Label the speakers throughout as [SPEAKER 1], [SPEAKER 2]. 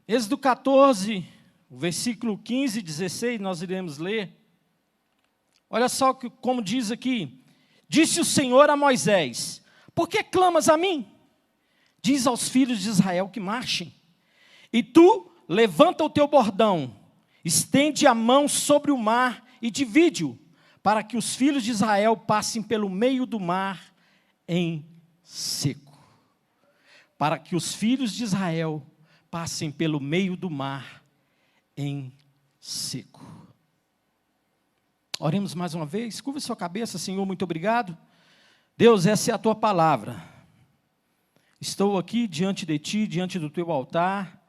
[SPEAKER 1] Êxodo 14, o versículo 15 e 16, nós iremos ler. Olha só como diz aqui. Disse o Senhor a Moisés: por que clamas a mim? Diz aos filhos de Israel que marchem. E tu, levanta o teu bordão, estende a mão sobre o mar e divide-o, para que os filhos de Israel passem pelo meio do mar em seco. Para que os filhos de Israel passem pelo meio do mar em seco. Oremos mais uma vez. Curva sua cabeça. Senhor, muito obrigado. Deus, essa é a tua palavra. Estou aqui diante de ti, diante do teu altar.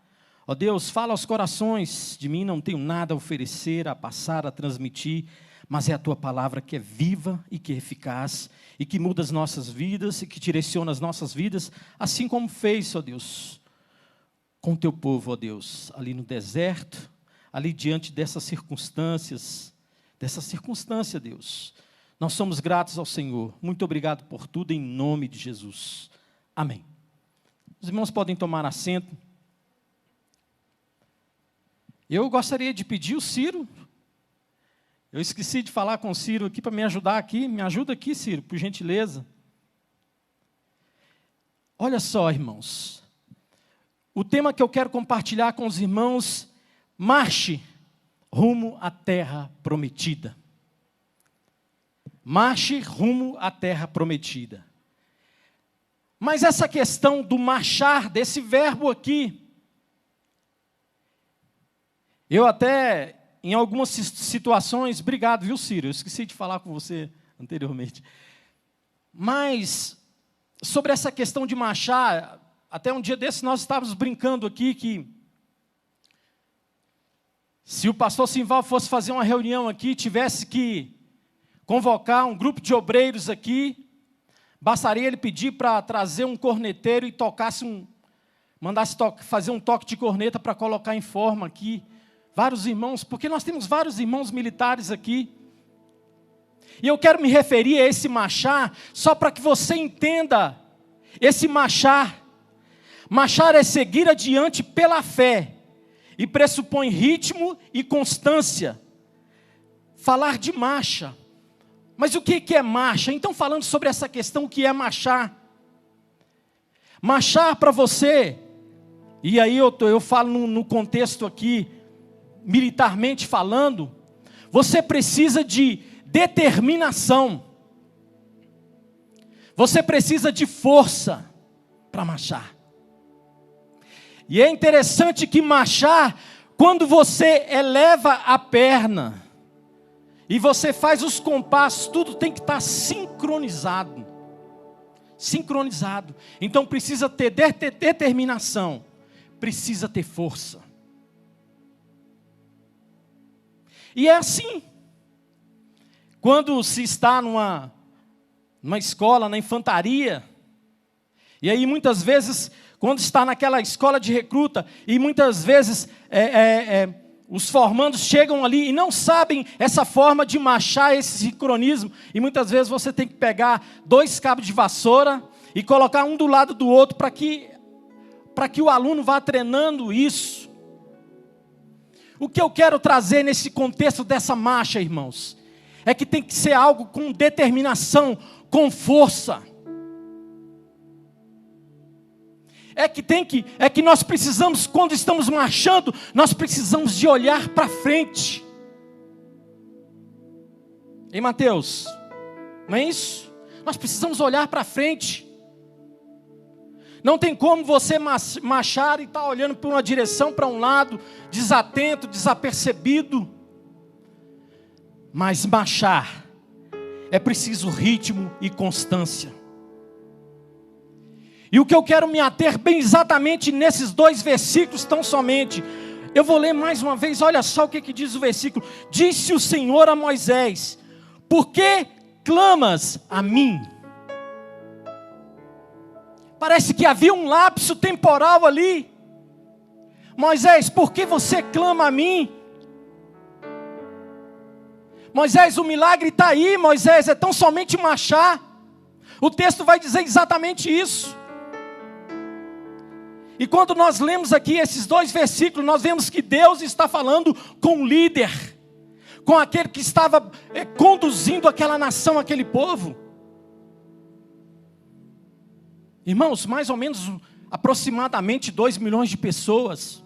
[SPEAKER 1] Ó Deus, fala aos corações. De mim não tenho nada a oferecer, a passar, a transmitir, mas é a tua palavra que é viva e que é eficaz, e que muda as nossas vidas, e que direciona as nossas vidas, assim como fez, ó Deus, com o teu povo, ó Deus, ali no deserto, ali diante dessas circunstâncias, Deus. Nós somos gratos ao Senhor. Muito obrigado por tudo, em nome de Jesus. Amém. Os irmãos podem tomar assento. Eu gostaria de pedir o Ciro. Eu esqueci de falar com o Ciro aqui para me ajudar aqui. Me ajuda aqui, Ciro, por gentileza. Olha só, irmãos. O tema que eu quero compartilhar com os irmãos: marche rumo à terra prometida. Marche rumo à terra prometida. Mas essa questão do marchar, desse verbo aqui, eu até, em algumas situações, obrigado, viu, Ciro? Eu esqueci de falar com você anteriormente. Mas, sobre essa questão de marchar, até um dia desse nós estávamos brincando aqui que se o pastor Simval fosse fazer uma reunião aqui, tivesse que convocar um grupo de obreiros aqui, bastaria ele pedir para trazer um corneteiro e mandasse fazer um toque de corneta para colocar em forma aqui vários irmãos, porque nós temos vários irmãos militares aqui. E eu quero me referir a esse marchar, só para que você entenda esse marchar. Marchar é seguir adiante pela fé, e pressupõe ritmo e constância. Falar de marcha. Mas o que é marcha? Então, falando sobre essa questão, o que é marchar? Marchar para você, e aí eu falo no contexto aqui, militarmente falando, você precisa de determinação. Você precisa de força para marchar. E é interessante que marchar, quando você eleva a perna, e você faz os compassos, tudo tem que estar sincronizado. Sincronizado. Então precisa ter determinação, precisa ter força. E é assim. Quando se está numa escola, na infantaria, e aí muitas vezes, quando está naquela escola de recruta, e muitas vezes os formandos chegam ali e não sabem essa forma de marchar, esse sincronismo, e muitas vezes você tem que pegar 2 cabos de vassoura e colocar um do lado do outro para que o aluno vá treinando isso. O que eu quero trazer nesse contexto dessa marcha, irmãos, é que tem que ser algo com determinação, com força. É que nós precisamos, quando estamos marchando, nós precisamos de olhar para frente. Hein, Mateus? Não é isso? Nós precisamos olhar para frente. Não tem como você marchar e estar olhando para uma direção, para um lado, desatento, desapercebido. Mas marchar é preciso ritmo e constância. E o que eu quero me ater bem exatamente nesses 2 versículos tão somente. Eu vou ler mais uma vez, olha só o que diz o versículo. Disse o Senhor a Moisés: por que clamas a mim? Parece que havia um lapso temporal ali. Moisés, por que você clama a mim? Moisés, o milagre está aí, Moisés, é tão somente marchar. O texto vai dizer exatamente isso. E quando nós lemos aqui esses 2 versículos, nós vemos que Deus está falando com o líder, com aquele que estava conduzindo aquela nação, aquele povo. Irmãos, mais ou menos, aproximadamente 2 milhões de pessoas.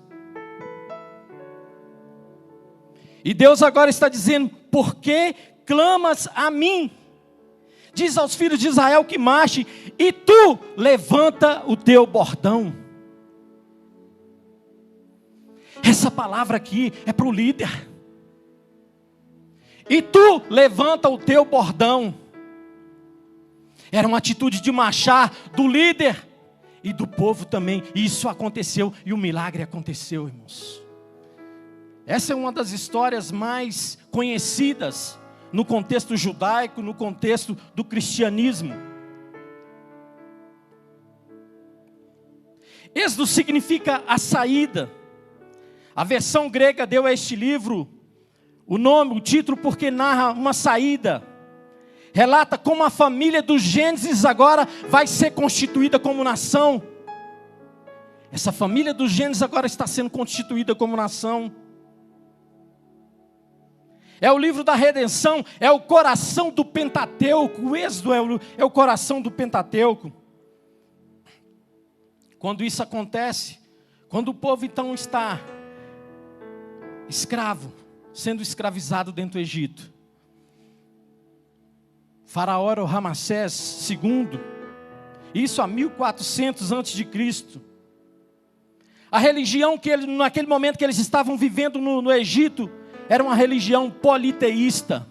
[SPEAKER 1] E Deus agora está dizendo: por que clamas a mim? Diz aos filhos de Israel que marche, e tu levanta o teu bordão. Essa palavra aqui é para o líder. E tu levanta o teu bordão. Era uma atitude de marchar do líder e do povo também. E isso aconteceu, e o milagre aconteceu, irmãos. Essa é uma das histórias mais conhecidas no contexto judaico, no contexto do cristianismo. Êxodo significa a saída. A versão grega deu a este livro o nome, o título, porque narra uma saída. Relata como a família dos Gênesis agora vai ser constituída como nação. Essa família dos Gênesis agora está sendo constituída como nação. É o livro da redenção, é o coração do Pentateuco. O Êxodo é o coração do Pentateuco. Quando isso acontece, quando o povo então está escravo, sendo escravizado dentro do Egito. Faraó Ramsés II, isso há 1400 a.C. A religião que naquele momento que eles estavam vivendo no Egito, era uma religião politeísta.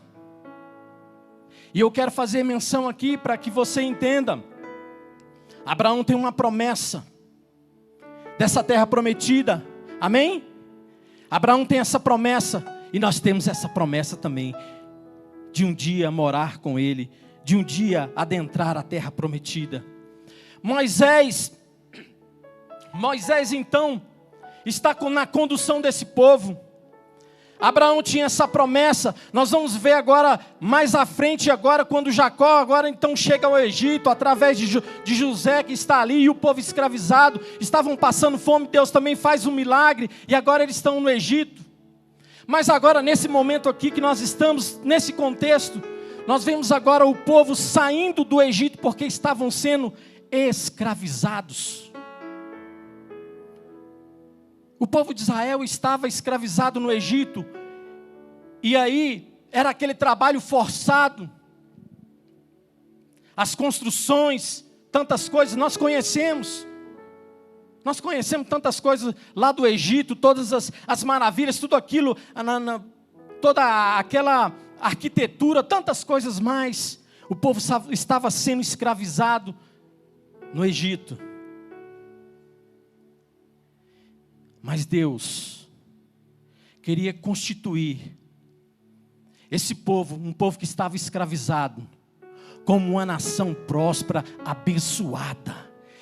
[SPEAKER 1] E eu quero fazer menção aqui para que você entenda. Abraão tem uma promessa dessa terra prometida. Amém? Abraão tem essa promessa. E nós temos essa promessa também. De um dia morar com ele. De um dia adentrar a terra prometida. Moisés então está na condução desse povo. Abraão tinha essa promessa. Nós vamos ver agora, mais à frente agora, quando Jacó agora então chega ao Egito, através de José que está ali, e o povo escravizado, estavam passando fome, Deus também faz um milagre, e agora eles estão no Egito. Mas agora nesse momento aqui que nós estamos, nesse contexto, nós vemos agora o povo saindo do Egito, porque estavam sendo escravizados. O povo de Israel estava escravizado no Egito. E aí, era aquele trabalho forçado. As construções, tantas coisas, nós conhecemos. Nós conhecemos tantas coisas lá do Egito, todas as maravilhas, tudo aquilo, toda aquela arquitetura, tantas coisas mais. O povo estava sendo escravizado no Egito. Mas Deus queria constituir esse povo, um povo que estava escravizado, como uma nação próspera, abençoada.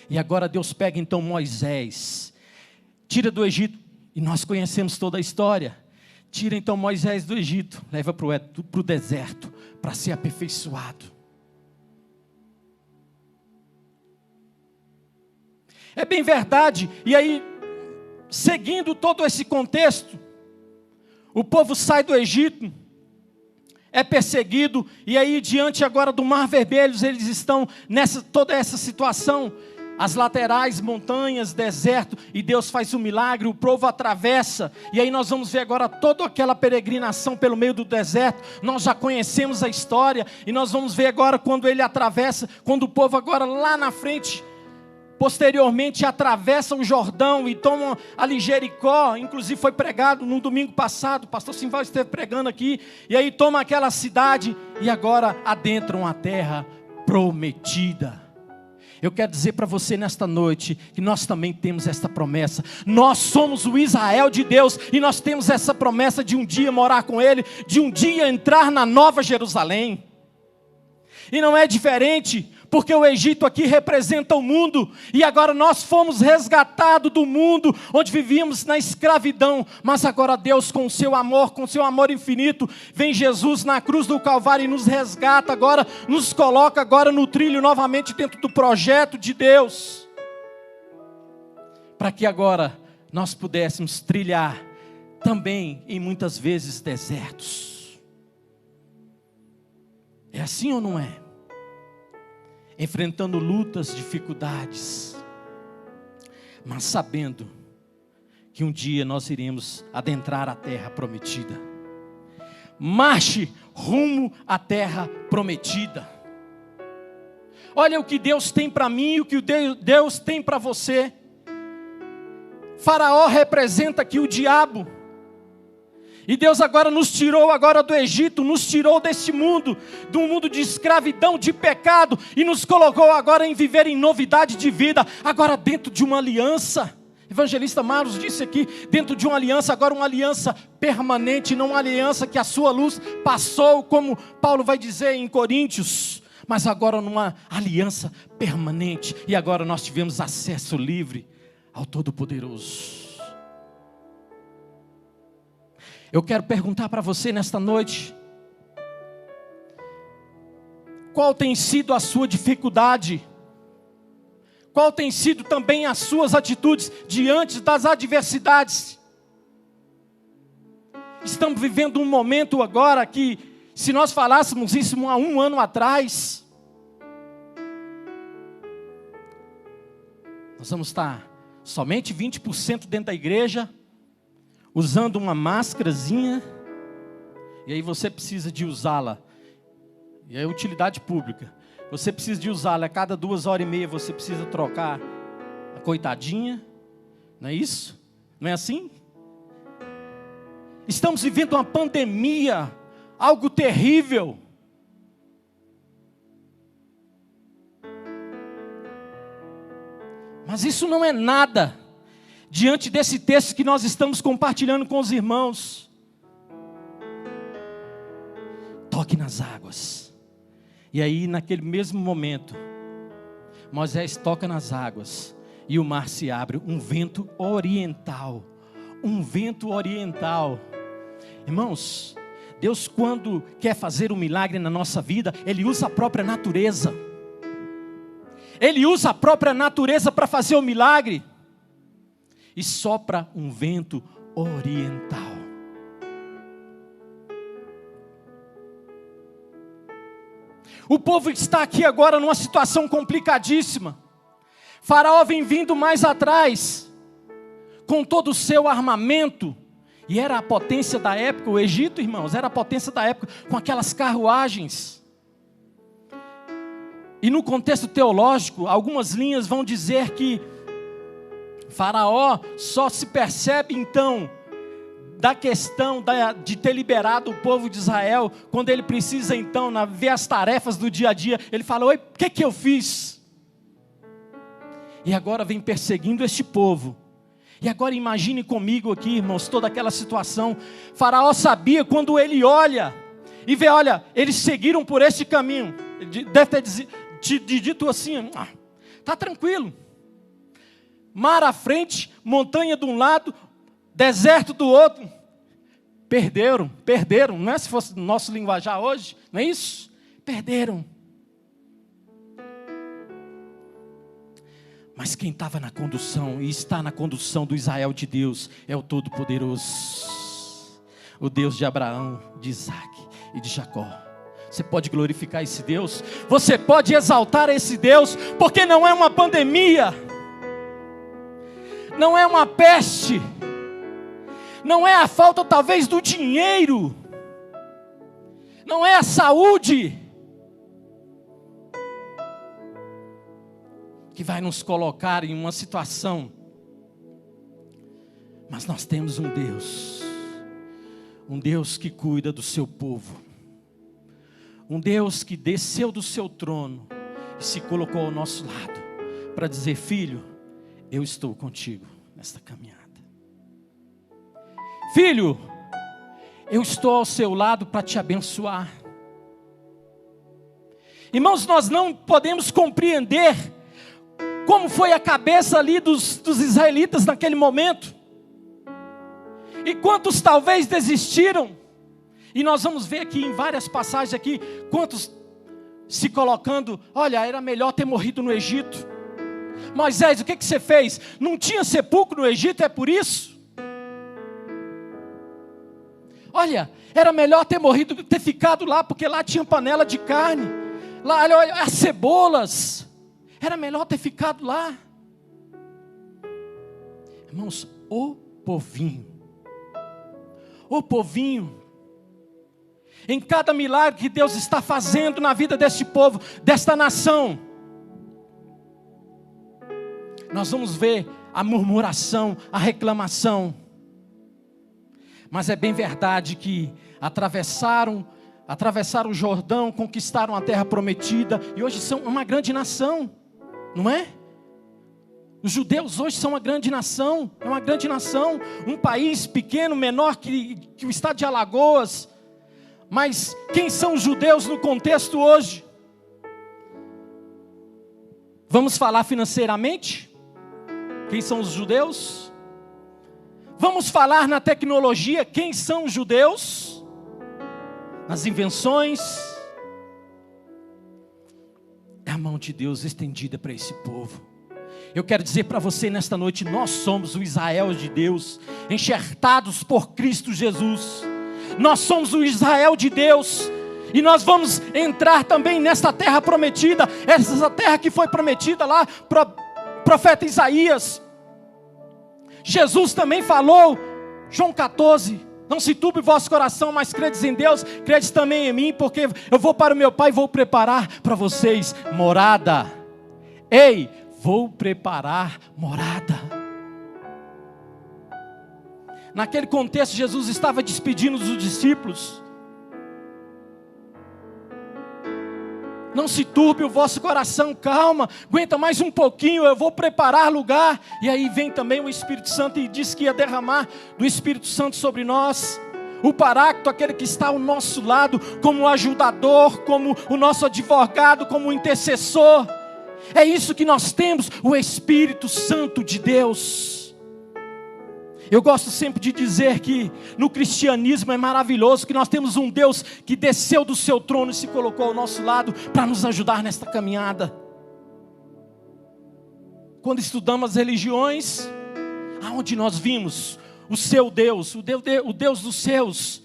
[SPEAKER 1] E agora Deus pega então Moisés, tira do Egito, e nós conhecemos toda a história. Tira então Moisés do Egito, leva para o deserto, para ser aperfeiçoado. É bem verdade, e aí, seguindo todo esse contexto, o povo sai do Egito, é perseguido, e aí diante agora do Mar Vermelho, eles estão toda essa situação, as laterais, montanhas, deserto, e Deus faz um milagre, o povo atravessa, e aí nós vamos ver agora toda aquela peregrinação pelo meio do deserto. Nós já conhecemos a história, e nós vamos ver agora quando ele atravessa, quando o povo agora lá na frente, posteriormente atravessa o Jordão e toma ali Jericó. Inclusive foi pregado no domingo passado, o pastor Simval esteve pregando aqui, e aí toma aquela cidade, e agora adentram a terra prometida. Eu quero dizer para você nesta noite, que nós também temos esta promessa. Nós somos o Israel de Deus, e nós temos essa promessa de um dia morar com Ele, de um dia entrar na Nova Jerusalém. E não é diferente, porque o Egito aqui representa o mundo, e agora nós fomos resgatados do mundo, onde vivíamos na escravidão, mas agora Deus com o seu amor infinito, vem Jesus na cruz do Calvário e nos resgata agora, nos coloca agora no trilho novamente dentro do projeto de Deus. para que agora nós pudéssemos trilhar também em muitas vezes desertos. É assim ou não é? Enfrentando lutas, dificuldades, mas sabendo que um dia nós iremos adentrar a terra prometida. Marche rumo à terra prometida. Olha o que Deus tem para mim e o que Deus tem para você. Faraó representa aqui o diabo. E Deus agora nos tirou agora do Egito, nos tirou deste mundo, de um mundo de escravidão, de pecado, e nos colocou agora em viver em novidade de vida, agora dentro de uma aliança. Evangelista Marlos disse aqui, dentro de uma aliança, agora uma aliança permanente, não uma aliança que a sua luz passou, como Paulo vai dizer em Coríntios, mas agora numa aliança permanente, e agora nós tivemos acesso livre ao Todo-Poderoso. Eu quero perguntar para você nesta noite, qual tem sido a sua dificuldade? Qual tem sido também as suas atitudes diante das adversidades? Estamos vivendo um momento agora que, se nós falássemos isso há um ano atrás, nós vamos estar somente 20% dentro da igreja, usando uma máscarazinha, e aí você precisa de usá-la, e é utilidade pública, você precisa de usá-la, a cada 2h30 você precisa trocar a coitadinha, não é isso? Não é assim? Estamos vivendo uma pandemia, algo terrível. Mas isso não é nada diante desse texto que nós estamos compartilhando com os irmãos. Toque nas águas. E aí naquele mesmo momento, Moisés toca nas águas e o mar se abre, um vento oriental. Um vento oriental. Irmãos, Deus, quando quer fazer um milagre na nossa vida, Ele usa a própria natureza. Ele usa a própria natureza para fazer o milagre. E sopra um vento oriental. O povo está aqui agora numa situação complicadíssima. Faraó vem vindo mais atrás, com todo o seu armamento. E era a potência da época, o Egito, irmãos, era a potência da época, com aquelas carruagens. E no contexto teológico, algumas linhas vão dizer que Faraó só se percebe então da questão de ter liberado o povo de Israel, quando ele precisa então ver as tarefas do dia a dia. Ele fala: oi, o que eu fiz? E agora vem perseguindo este povo. E agora imagine comigo aqui, irmãos, toda aquela situação. Faraó sabia, quando ele olha e vê, olha, eles seguiram por este caminho. Ele deve ter dito assim: tá tranquilo. Mar à frente, montanha de um lado, deserto do outro. Perderam, não é se fosse nosso linguajar hoje, não é isso? Perderam. Mas quem estava na condução e está na condução do Israel de Deus é o Todo-Poderoso, o Deus de Abraão, de Isaac e de Jacó. Você pode glorificar esse Deus, você pode exaltar esse Deus, porque não é uma pandemia, não é uma peste, não é a falta talvez do dinheiro, não é a saúde que vai nos colocar em uma situação. Mas nós temos um Deus que cuida do seu povo, um Deus que desceu do seu trono e se colocou ao nosso lado, para dizer: filho, eu estou contigo nesta caminhada. Filho, eu estou ao seu lado para te abençoar. Irmãos, nós não podemos compreender como foi a cabeça ali dos israelitas naquele momento. E quantos talvez desistiram. E nós vamos ver aqui em várias passagens aqui, quantos se colocando: olha, era melhor ter morrido no Egito. Moisés, o que você fez? Não tinha sepulcro no Egito, é por isso? Olha, era melhor ter morrido do que ter ficado lá, porque lá tinha panela de carne, lá, olha, as cebolas, era melhor ter ficado lá. Irmãos, o povinho, em cada milagre que Deus está fazendo na vida deste povo, desta nação, nós vamos ver a murmuração, a reclamação. Mas é bem verdade que atravessaram o Jordão, conquistaram a terra prometida, e hoje são uma grande nação, não é? Os judeus hoje são uma grande nação, é uma grande nação, um país pequeno, menor que o estado de Alagoas. Mas quem são os judeus no contexto hoje? Vamos falar financeiramente? Quem são os judeus? Vamos falar na tecnologia? Quem são os judeus? Nas invenções? É a mão de Deus estendida para esse povo. Eu quero dizer para você nesta noite, nós somos o Israel de Deus, enxertados por Cristo Jesus. Nós somos o Israel de Deus, e nós vamos entrar também nesta terra prometida, essa terra que foi prometida lá para o profeta Isaías. Jesus também falou, João 14, não se turbe o vosso coração, mas credes em Deus, credes também em mim, porque eu vou para o meu Pai e vou preparar para vocês morada. Ei, vou preparar morada. Naquele contexto, Jesus estava despedindo os discípulos. Não se turbe o vosso coração, calma, aguenta mais um pouquinho, eu vou preparar lugar. E aí vem também o Espírito Santo e diz que ia derramar do Espírito Santo sobre nós. O Paráclito, aquele que está ao nosso lado, como ajudador, como o nosso advogado, como intercessor. É isso que nós temos, o Espírito Santo de Deus. Eu gosto sempre de dizer que no cristianismo é maravilhoso, que nós temos um Deus que desceu do seu trono e se colocou ao nosso lado para nos ajudar nesta caminhada. Quando estudamos as religiões, aonde nós vimos o seu Deus, o Deus dos seus,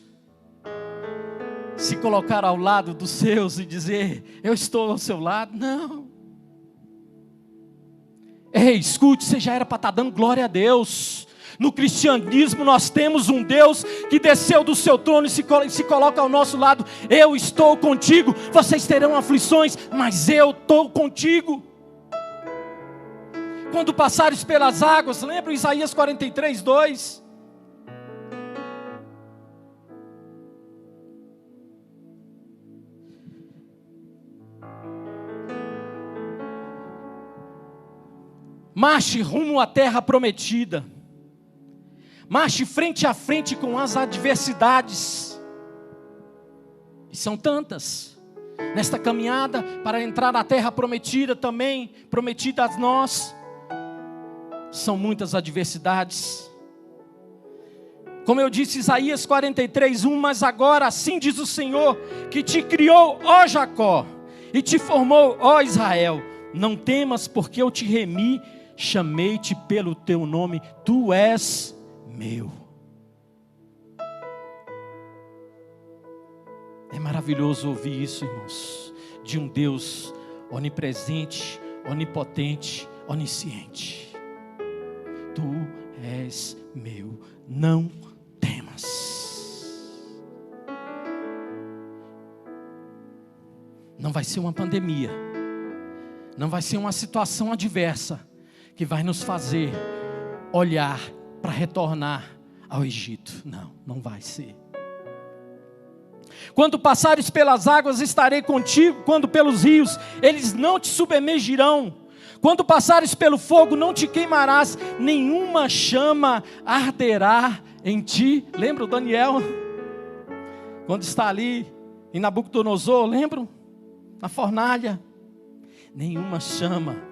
[SPEAKER 1] se colocar ao lado dos seus e dizer, eu estou ao seu lado? Não. Ei, escute, você já era para estar dando glória a Deus. No cristianismo nós temos um Deus que desceu do seu trono e se coloca ao nosso lado. Eu estou contigo, vocês terão aflições, mas eu estou contigo. Quando passares pelas águas, lembra Isaías 43, 2? Marche rumo à terra prometida. Marche frente a frente com as adversidades. E são tantas. Nesta caminhada para entrar na terra prometida também, prometida a nós. São muitas adversidades. Como eu disse, Isaías 43, 1. Mas agora assim diz o Senhor, que te criou, ó Jacó, e te formou, ó Israel. Não temas, porque eu te remi, chamei-te pelo teu nome, tu és meu. É maravilhoso ouvir isso, irmãos, de um Deus onipresente, onipotente, onisciente. Tu és meu, não temas. Não vai ser uma pandemia, não vai ser uma situação adversa que vai nos fazer olhar para retornar ao Egito. Não, não vai ser. Quando passares pelas águas, estarei contigo. Quando pelos rios, eles não te submergirão. Quando passares pelo fogo, não te queimarás. Nenhuma chama arderá em ti. Lembra o Daniel? Quando está ali em Nabucodonosor, lembram? Na fornalha. Nenhuma chama.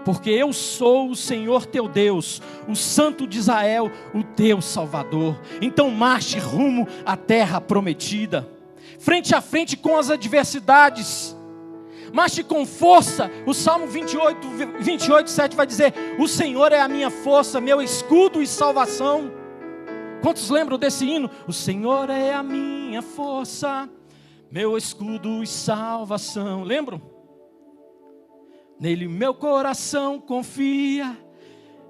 [SPEAKER 1] Porque eu sou o Senhor teu Deus, o Santo de Israel, o teu Salvador. Então marche rumo à terra prometida. frente a frente com as adversidades. Marche com força. O Salmo 28, 7 vai dizer: o Senhor é a minha força, meu escudo e salvação. Quantos lembram desse hino? O Senhor é a minha força, meu escudo e salvação. Lembram? Nele meu coração confia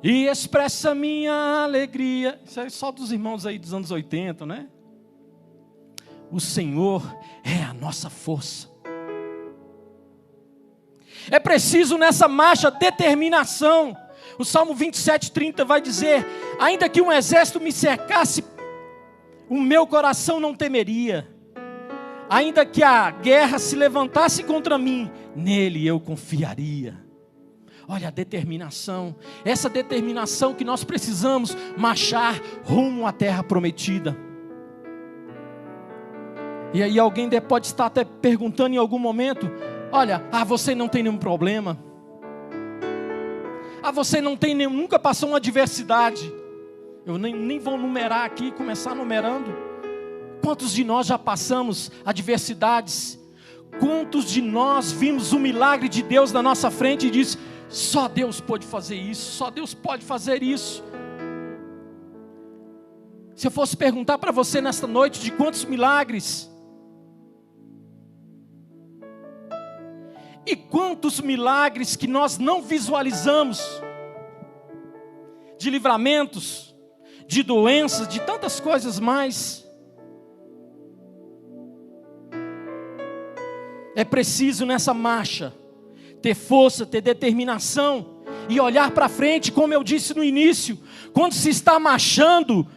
[SPEAKER 1] e expressa minha alegria. Isso é só dos irmãos aí dos anos 80, né? O Senhor é a nossa força. É preciso nessa marcha determinação. O Salmo 27:30 vai dizer: ainda que um exército me cercasse, o meu coração não temeria. Ainda que a guerra se levantasse contra mim, nele eu confiaria. Olha a determinação, essa determinação que nós precisamos marchar rumo à terra prometida. E aí alguém pode estar até perguntando em algum momento: olha, você não tem nenhum problema. Você não tem nunca passou uma adversidade. Eu nem vou numerar aqui, começar numerando. Quantos de nós já passamos adversidades? Quantos de nós vimos o milagre de Deus na nossa frente e disse: só Deus pode fazer isso, só Deus pode fazer isso. Se eu fosse perguntar para você nesta noite de quantos milagres, e quantos milagres que nós não visualizamos, de livramentos, de doenças, de tantas coisas mais. É preciso nessa marcha ter força, ter determinação e olhar para frente, como eu disse no início. Quando se está marchando,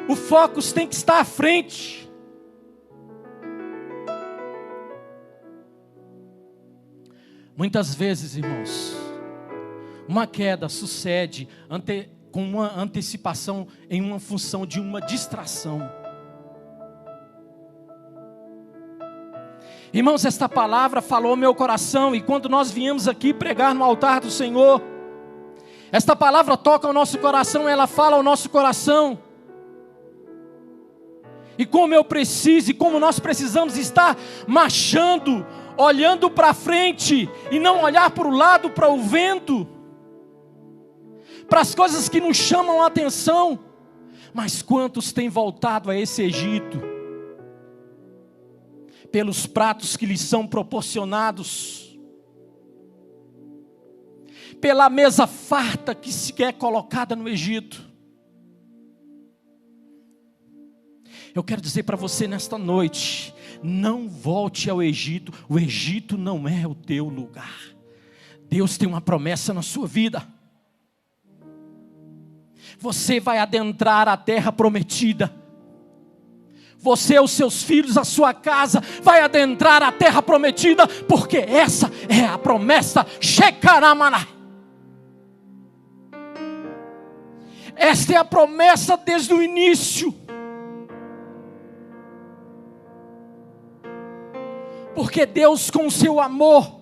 [SPEAKER 1] o foco tem que estar à frente. Muitas vezes, irmãos, uma queda sucede com uma antecipação em uma função de uma distração. Irmãos, esta palavra falou ao meu coração, e quando nós viemos aqui pregar no altar do Senhor, esta palavra toca o nosso coração, ela fala ao nosso coração. E como eu preciso, e como nós precisamos estar marchando, olhando para frente, e não olhar para o lado, para o vento, para as coisas que nos chamam a atenção. Mas quantos têm voltado a esse Egito, pelos pratos que lhes são proporcionados, pela mesa farta que se é colocada no Egito? Eu quero dizer para você nesta noite: não volte ao Egito. O Egito não é o teu lugar. Deus tem uma promessa na sua vida. Você vai adentrar a terra prometida. Você, os seus filhos, a sua casa vai adentrar a terra prometida, porque essa é a promessa. Shekaramana. Esta é a promessa desde o início. Porque Deus, com o seu amor,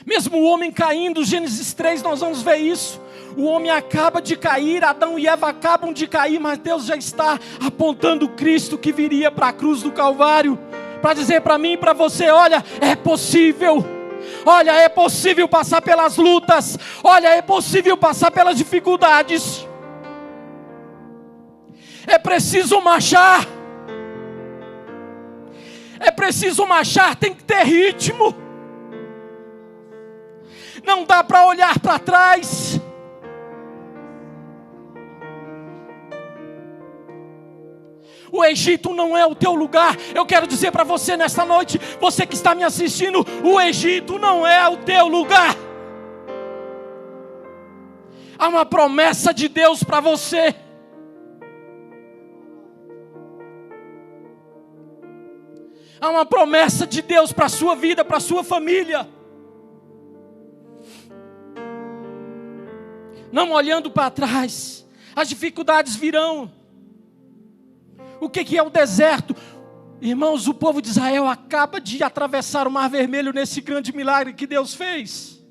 [SPEAKER 1] mesmo o homem caindo, Gênesis 3 nós vamos ver isso. O homem acaba de cair, Adão e Eva acabam de cair, mas Deus já está apontando Cristo que viria para a cruz do Calvário, para dizer para mim e para você: olha, é possível. Olha, é possível passar pelas lutas. Olha, é possível passar pelas dificuldades. É preciso marchar. É preciso marchar, tem que ter ritmo. Não dá para olhar para trás. O Egito não é o teu lugar. Eu quero dizer para você nesta noite, você que está me assistindo, o Egito não é o teu lugar. Há uma promessa de Deus para você. Há uma promessa de Deus para a sua vida, para a sua família. Não olhando para trás, as dificuldades virão. O que é o deserto? Irmãos, o povo de Israel acaba de atravessar o Mar Vermelho nesse grande milagre que Deus fez.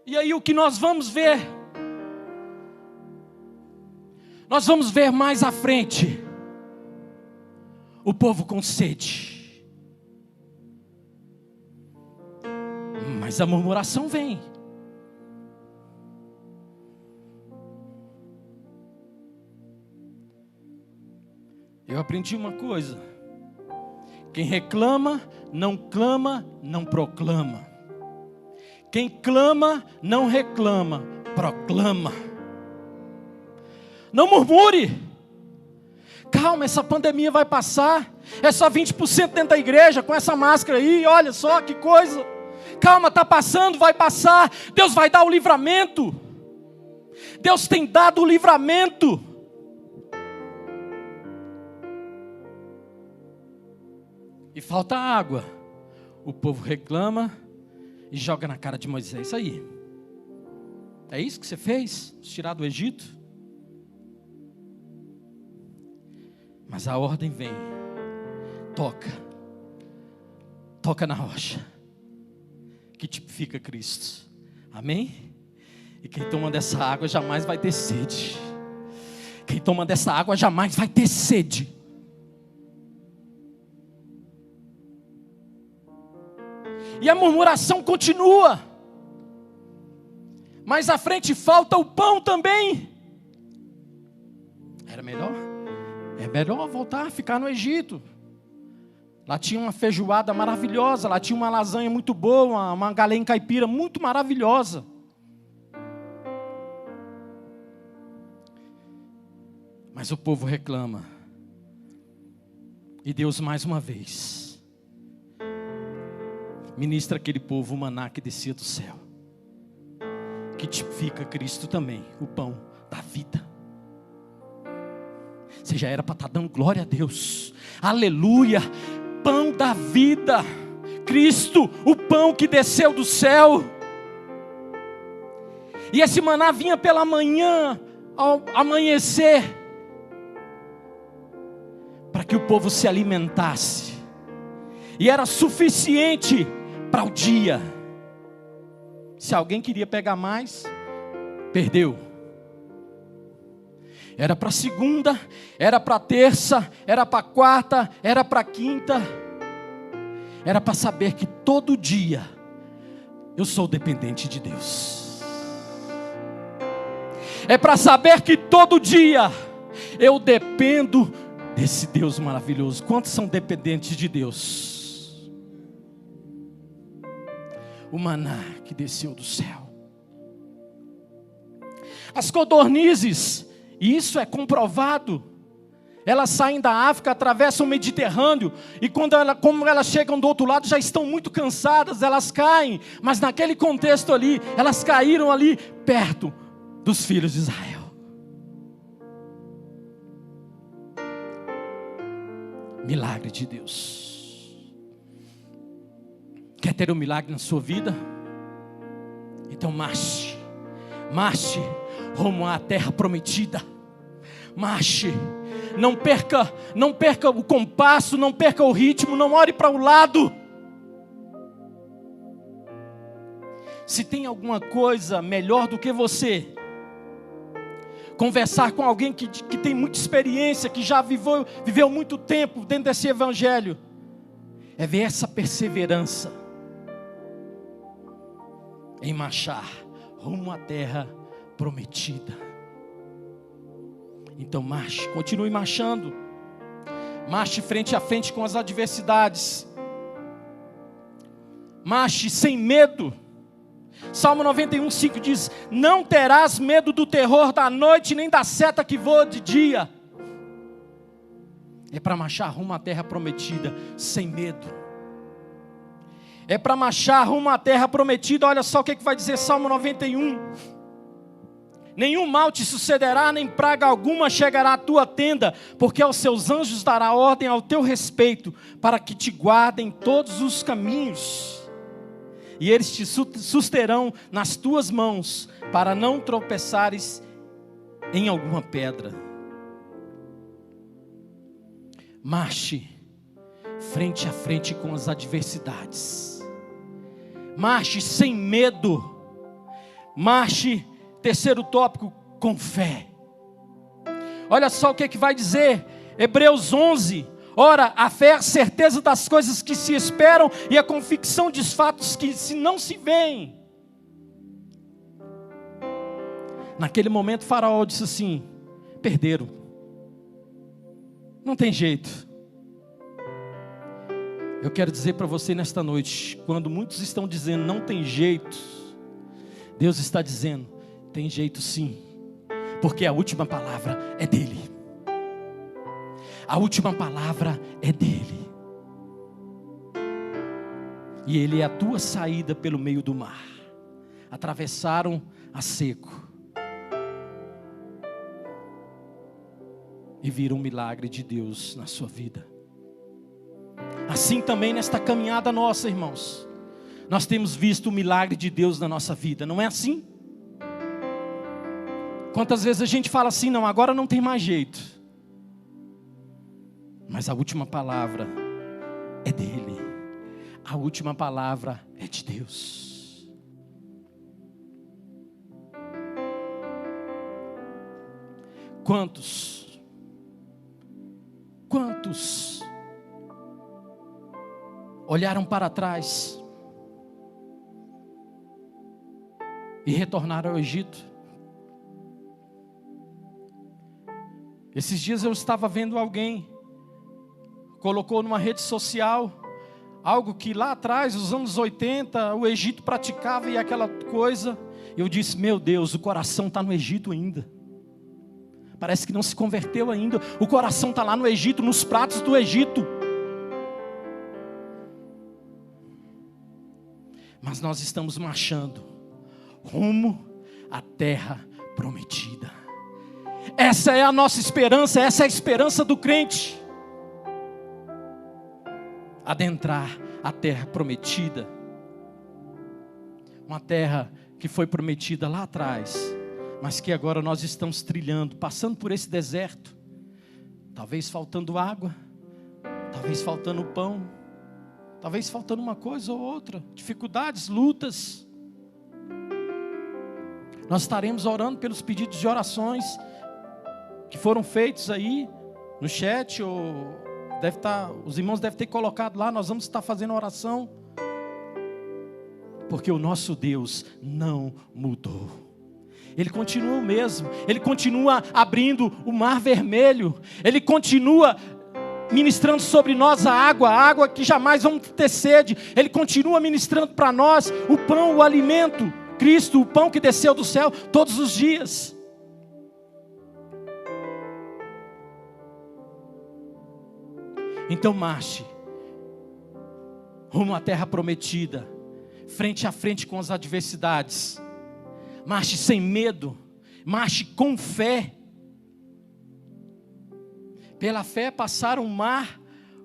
[SPEAKER 1] E aí o que nós vamos ver? Nós vamos ver mais à frente o povo com sede, mas a murmuração vem. Eu aprendi uma coisa: quem reclama, não clama, não proclama. Quem clama, não reclama, proclama. Não murmure. Calma, essa pandemia vai passar. É só 20% dentro da igreja com essa máscara aí. Olha só que coisa. Calma, está passando, vai passar. Deus vai dar o livramento. Deus tem dado o livramento. E falta água. O povo reclama e joga na cara de Moisés. Isso aí. É isso que você fez? Tirar do Egito? Mas a ordem vem. Toca. Toca na rocha. Que tipifica Cristo. Amém? E quem toma dessa água jamais vai ter sede. Quem toma dessa água jamais vai ter sede. E a murmuração continua. Mais à frente falta o pão também. Era melhor? É melhor voltar, ficar no Egito. Lá tinha uma feijoada maravilhosa. Lá tinha uma lasanha muito boa, uma galinha caipira muito maravilhosa. Mas o povo reclama. E Deus mais uma vez ministra aquele povo o maná que descia do céu, que tipifica Cristo também, o pão da vida. Você já era para estar dando glória a Deus. Aleluia, pão da vida. Cristo, o pão que desceu do céu. E esse maná vinha pela manhã, ao amanhecer, para que o povo se alimentasse. E era suficiente para o dia. Se alguém queria pegar mais, perdeu. Era para segunda, era para terça, era para quarta, era para quinta. Era para saber que todo dia eu sou dependente de Deus. É para saber que todo dia eu dependo desse Deus maravilhoso. Quantos são dependentes de Deus? O maná que desceu do céu. As codornizes, e isso é comprovado, elas saem da África, atravessam o Mediterrâneo, e como elas chegam do outro lado, já estão muito cansadas, elas caem. Mas naquele contexto ali, elas caíram ali perto dos filhos de Israel. Milagre de Deus. Quer ter um milagre na sua vida? Então marche. Marche rumo à terra prometida. Marche. Não perca o compasso, não perca o ritmo, não olhe para o lado. Se tem alguma coisa melhor do que você conversar com alguém que tem muita experiência, que já viveu muito tempo dentro desse evangelho, é ver essa perseverança em marchar rumo à terra prometida. Então marche, continue marchando. Marche frente a frente com as adversidades. Marche sem medo. Salmo 91:5 diz: não terás medo do terror da noite, nem da seta que voa de dia. É para marchar rumo à terra prometida sem medo. É para marchar rumo à terra prometida. Olha só o que vai dizer Salmo 91. Nenhum mal te sucederá, nem praga alguma chegará à tua tenda, porque aos seus anjos dará ordem ao teu respeito, para que te guardem todos os caminhos. E eles te susterão nas tuas mãos, para não tropeçares em alguma pedra. Marche frente a frente com as adversidades. Marche sem medo. Marche, terceiro tópico, com fé. Olha só o que vai dizer, Hebreus 11. Ora, a fé é a certeza das coisas que se esperam e a convicção dos fatos que não se veem. Naquele momento, Faraó disse assim: perderam, não tem jeito. Eu quero dizer para você nesta noite, quando muitos estão dizendo não tem jeito, Deus está dizendo, tem jeito sim, porque a última palavra é dele. A última palavra é dele. E ele é a tua saída pelo meio do mar. Atravessaram a seco. E viram um milagre de Deus na sua vida. Assim também nesta caminhada nossa, irmãos. Nós temos visto o milagre de Deus na nossa vida, não é assim? Quantas vezes a gente fala assim, não, agora não tem mais jeito. Mas a última palavra é dele. A última palavra é de Deus. Quantos olharam para trás e retornaram ao Egito? Esses dias eu estava vendo alguém colocou numa rede social algo que lá atrás, nos anos 80, o Egito praticava e aquela coisa. Eu disse, meu Deus, o coração está no Egito ainda. Parece que não se converteu ainda. O coração está lá no Egito, nos pratos do Egito. Mas nós estamos marchando rumo à terra prometida. Essa é a nossa esperança, essa é a esperança do crente. Adentrar a terra prometida. Uma terra que foi prometida lá atrás, mas que agora nós estamos trilhando, passando por esse deserto. Talvez faltando água, talvez faltando pão, talvez faltando uma coisa ou outra, dificuldades, lutas. Nós estaremos orando pelos pedidos de orações que foram feitos aí no chat, ou deve estar, os irmãos devem ter colocado lá. Nós vamos estar fazendo oração, porque o nosso Deus não mudou. Ele continua o mesmo. Ele continua abrindo o mar vermelho. Ele continua ministrando sobre nós a água que jamais vamos ter sede. Ele continua ministrando para nós o pão, o alimento, Cristo, o pão que desceu do céu todos os dias. Então marche rumo à terra prometida, frente a frente com as adversidades. Marche sem medo, marche com fé. Pela fé passaram o mar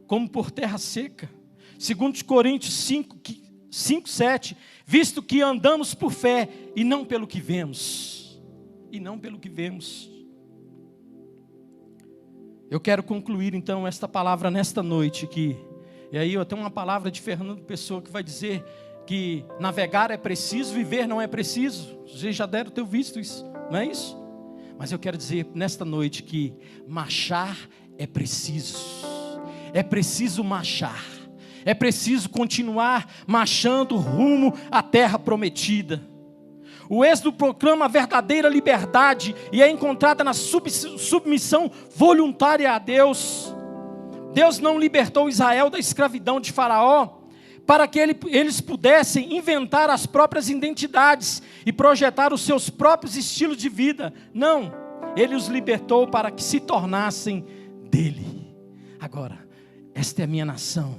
[SPEAKER 1] como por terra seca. 2 Coríntios 5:7, visto que andamos por fé e não pelo que vemos. E não pelo que vemos. Eu quero concluir então esta palavra nesta noite aqui. E aí eu tenho uma palavra de Fernando Pessoa que vai dizer que navegar é preciso, viver não é preciso. Vocês já deram ter visto isso, não é isso? Mas eu quero dizer nesta noite que marchar é preciso. É preciso marchar. É preciso continuar marchando rumo à terra prometida. O Êxodo proclama a verdadeira liberdade e é encontrada na submissão voluntária a Deus. Deus não libertou Israel da escravidão de Faraó para que eles pudessem inventar as próprias identidades e projetar os seus próprios estilos de vida. Não, Ele os libertou para que se tornassem dele. Agora, esta é a minha nação,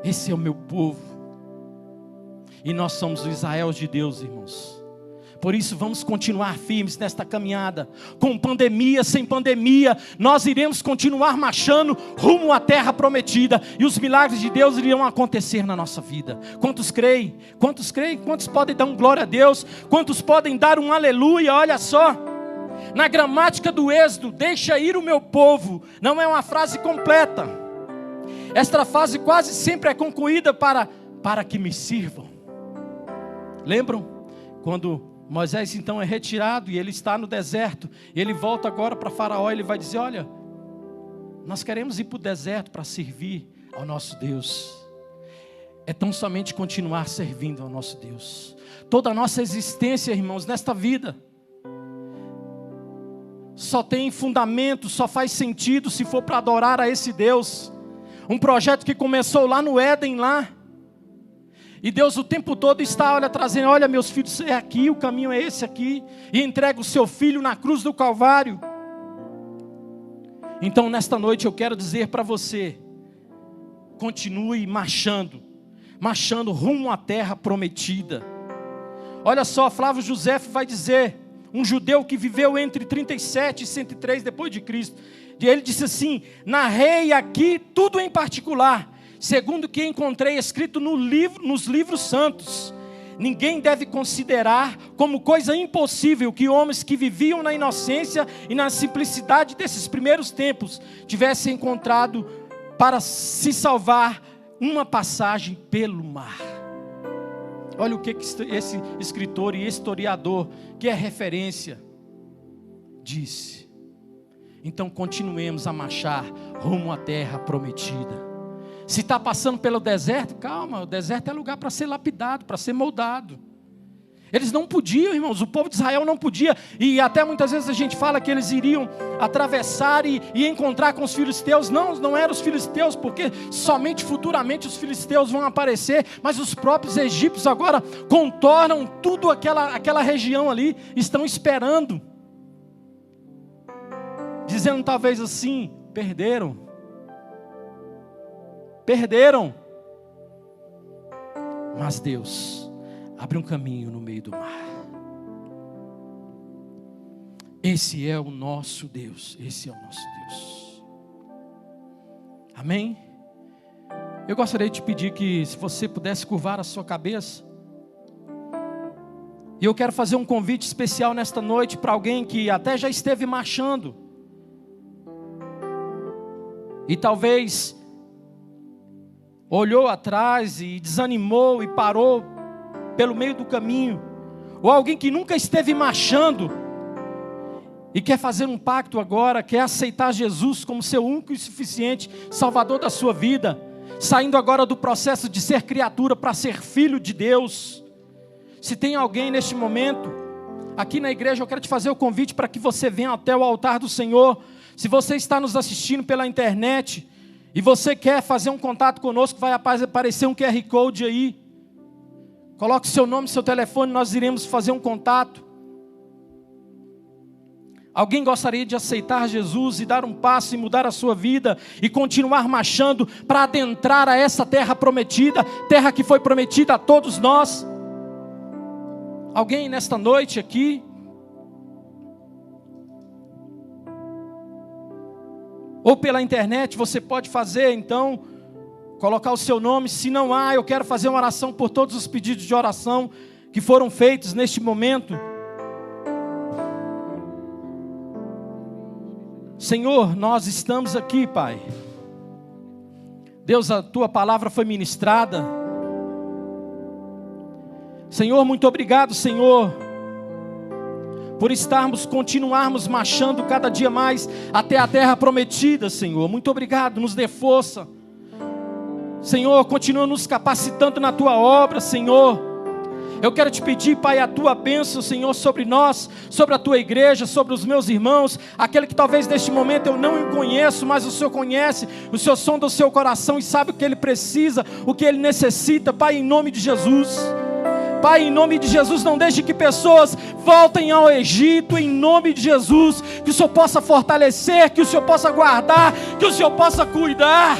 [SPEAKER 1] esse é o meu povo. E nós somos o Israel de Deus, irmãos. Por isso vamos continuar firmes nesta caminhada. Com pandemia, sem pandemia, nós iremos continuar marchando rumo à terra prometida. E os milagres de Deus irão acontecer na nossa vida. Quantos creem? Quantos creem? Quantos podem dar um glória a Deus? Quantos podem dar um aleluia? Olha só. Na gramática do Êxodo, deixa ir o meu povo, não é uma frase completa. Esta frase quase sempre é concluída para que me sirvam. Lembram quando Moisés então é retirado e ele está no deserto. Ele volta agora para Faraó e ele vai dizer: olha, nós queremos ir para o deserto para servir ao nosso Deus. É tão somente continuar servindo ao nosso Deus. Toda a nossa existência, irmãos, nesta vida, só tem fundamento, só faz sentido se for para adorar a esse Deus. Um projeto que começou lá no Éden, lá. E Deus o tempo todo está, olha, trazendo: olha, meus filhos, é aqui, o caminho é esse aqui. E entrega o seu filho na cruz do Calvário. Então nesta noite eu quero dizer para você: continue marchando rumo à terra prometida. Olha só, Flávio José vai dizer, um judeu que viveu entre 37 e 103 depois de Cristo. Ele disse assim: narrei aqui tudo em particular, segundo o que encontrei escrito nos livros santos. Ninguém deve considerar como coisa impossível que homens que viviam na inocência e na simplicidade desses primeiros tempos tivessem encontrado para se salvar uma passagem pelo mar. Olha o que esse escritor e historiador, que é referência, disse. Então continuemos a marchar rumo à terra prometida. Se está passando pelo deserto, calma, o deserto é lugar para ser lapidado, para ser moldado. Eles não podiam, irmãos, o povo de Israel não podia, e até muitas vezes a gente fala que eles iriam atravessar e encontrar com os filisteus. Não eram os filisteus, porque somente futuramente os filisteus vão aparecer, mas os próprios egípcios agora contornam tudo aquela região ali, estão esperando, dizendo talvez assim: perderam, mas Deus abre um caminho no meio do mar. Esse é o nosso Deus, esse é o nosso Deus. Amém? Eu gostaria de te pedir que, se você pudesse curvar a sua cabeça, e eu quero fazer um convite especial nesta noite para alguém que até já esteve marchando, e talvez olhou atrás e desanimou e parou pelo meio do caminho, ou alguém que nunca esteve marchando e quer fazer um pacto agora, quer aceitar Jesus como seu único e suficiente Salvador da sua vida, saindo agora do processo de ser criatura para ser filho de Deus. Se tem alguém neste momento aqui na igreja, eu quero te fazer o convite para que você venha até o altar do Senhor. Se você está nos assistindo pela internet e você quer fazer um contato conosco, vai aparecer um QR Code aí. Coloque seu nome, seu telefone, nós iremos fazer um contato. Alguém gostaria de aceitar Jesus e dar um passo e mudar a sua vida e continuar marchando para adentrar a essa terra prometida, terra que foi prometida a todos nós? Alguém nesta noite aqui? Ou pela internet você pode fazer, então, colocar o seu nome. Se não há, eu quero fazer uma oração por todos os pedidos de oração que foram feitos neste momento. Senhor, nós estamos aqui, Pai. Deus, a Tua palavra foi ministrada. Senhor, muito obrigado, Senhor, por continuarmos marchando cada dia mais até a terra prometida, Senhor. Muito obrigado, nos dê força. Senhor, continua nos capacitando na Tua obra, Senhor. Eu quero te pedir, Pai, a Tua bênção, Senhor, sobre nós, sobre a Tua igreja, sobre os meus irmãos, aquele que talvez neste momento eu não conheço, mas o Senhor conhece, o Senhor sonda o seu coração e sabe o que ele precisa, o que ele necessita, Pai, em nome de Jesus. Pai, em nome de Jesus, não deixe que pessoas voltem ao Egito, em nome de Jesus, que o Senhor possa fortalecer, que o Senhor possa guardar, que o Senhor possa cuidar.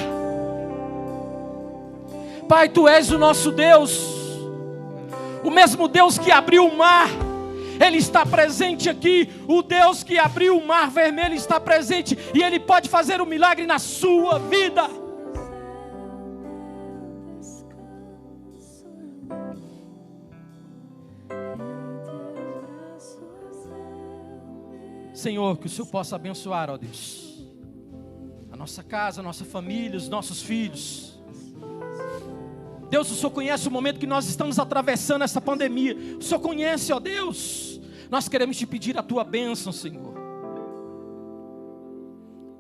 [SPEAKER 1] Pai, Tu és o nosso Deus, o mesmo Deus que abriu o mar, Ele está presente aqui. O Deus que abriu o mar vermelho está presente, e Ele pode fazer um milagre na sua vida. Senhor, que o Senhor possa abençoar, ó Deus, a nossa casa, a nossa família, os nossos filhos. Deus, o Senhor conhece o momento que nós estamos atravessando essa pandemia. O Senhor conhece, ó Deus. Nós queremos te pedir a tua bênção, Senhor.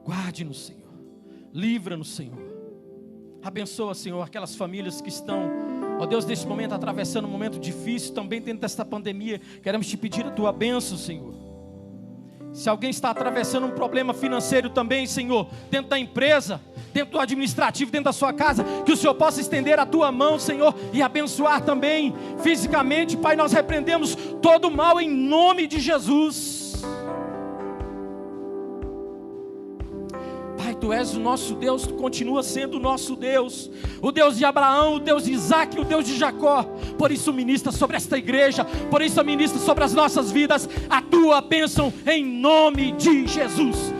[SPEAKER 1] Guarde-nos, Senhor. Livra-nos, Senhor. Abençoa, Senhor, aquelas famílias que estão, ó Deus, nesse momento atravessando um momento difícil, também dentro desta pandemia. Queremos te pedir a tua bênção, Senhor. Se alguém está atravessando um problema financeiro também, Senhor, dentro da empresa, dentro do administrativo, dentro da sua casa, que o Senhor possa estender a tua mão, Senhor, e abençoar também fisicamente. Pai, nós repreendemos todo o mal em nome de Jesus. Pai, Tu és o nosso Deus, Tu continua sendo o nosso Deus, o Deus de Abraão, o Deus de Isaac, o Deus de Jacó. Por isso ministra sobre esta igreja, por isso ministra sobre as nossas vidas a Tua bênção em nome de Jesus.